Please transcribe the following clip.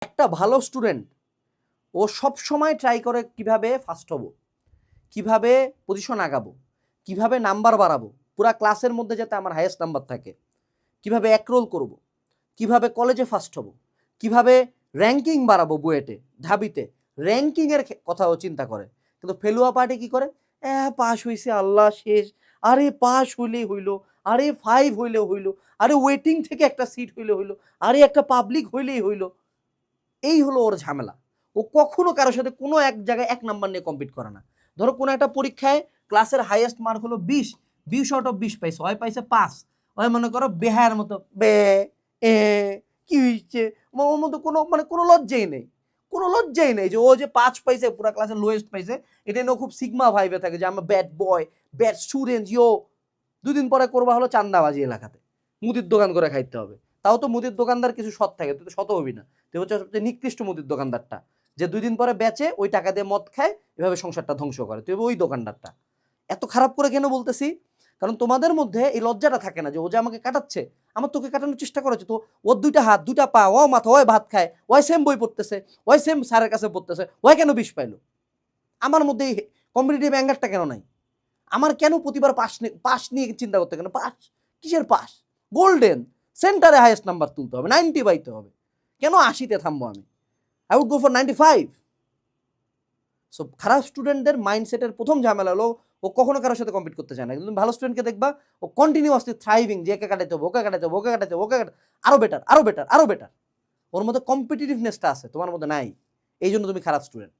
একটা ভালো স্টুডেন্ট ও সব সময় ট্রাই করে কিভাবে ফার্স্ট হব, কিভাবে পজিশন আগাবো, কিভাবে নাম্বার বাড়াবো, পুরা ক্লাসের মধ্যে যাতে আমার হাইয়েস্ট নাম্বার থাকে, কিভাবে একরোল করব, কিভাবে কলেজে ফার্স্ট হব, কিভাবে র্যাঙ্কিং বাড়াবো, বুয়েটে ঢাবিতে র্যাঙ্কিংয়ের কথাও চিন্তা করে। কিন্তু ফেলুয়া পার্টি কি করে, পাস হইছে আল্লাহ শেষ, আরে পাস হইলেই হইলো, আরে 5 হইলেও হইলো, আরে ওয়েটিং থেকে একটা সিট হইলে হইলো, আরে একটা পাবলিক হইলেই হইলো। এই হলো ওর ঝামেলা। ও কখনো কারোর সাথে কোনো এক জায়গায় 1 নাম্বার নিয়ে কম্পিট করে না। ধরো কোনো একটা পরীক্ষায় ক্লাসের হাইয়েস্ট মার্ক হলো 20 আউট অফ 20 পাইছে, ওই পাইছে 5, ওই মনে করো বেহার মতো বে এ কি হইছে, ওর মধ্যে কোনো লজ্জাই নেই, কোনো লজ্জাই নেই যে ও যে 5 পাইছে, পুরা ক্লাসের লোয়েস্ট পাইছে, এটা নিয়ে খুব সিগমা ভাইবে থাকে যে আমি ব্যাড বয়, ব্যাড স্টুডেন্ট। দুদিন পরে করবা হলো চান্দাবাজি এলাকাতে, মুদির দোকান করে খাইতে হবে। তাও তো মুদির দোকানদার কিছু সৎ থাকে, তুই তো শত হবি না, তুই হচ্ছে সবচেয়ে নিকৃষ্ট মুদির দোকানদারটা, যে 2 দিন পরে বেচে ওই টাকা দিয়ে মদ খায়, এভাবে সংসারটা ধ্বংস করে, তুই ওই দোকানদারটা। এত খারাপ করে কেন বলতেছি, কারণ তোমাদের মধ্যে এই লজ্জাটা থাকে না যে ও যে আমাকে কাটাচ্ছে, আমার তোকে কাটানোর চেষ্টা করেছে, তো ওর 2টা হাত 2টা পা, ও মাথা, ওই ভাত খায়, ওই সেম বই পড়তেছে, ওই সেম স্যারের কাছে পড়তেছে, ওই কেন 20 পাইলো, আমার মধ্যে এই কম্পিটিটিভ অ্যাঙ্গারটা কেন নাই? আমার কেন প্রতিবার পাস নিয়ে চিন্তা করতে, কেন পাস, কিসের পাস, গোল্ডেন সেন্টারে হাইয়েস্ট নাম্বার তুলতে হবে, 90 পাইতে হবে, কেন 80-তে থামবো আমি? I would go for 95। So খারাপ স্টুডেন্টদের মাইন্ডসেটের প্রথম ঝামেলা হলো ও কখনো কারোর সাথে কম্পিট করতে চায় না। কিন্তু ভালো স্টুডেন্টকে দেখবা ও কন্টিনিউয়াসলি থ্রাইভিং, যে একে কাটাইতে হবে, ওকে কাটাইতে হবে, ওকে কাটাইতে হবে, ওকে আরো বেটার, আরো বেটার, আরো বেটার। ওর মধ্যে কম্পিটিটিভনেসটা আছে, তোমার মধ্যে নাই, এই জন্য তুমি খারাপ স্টুডেন্ট।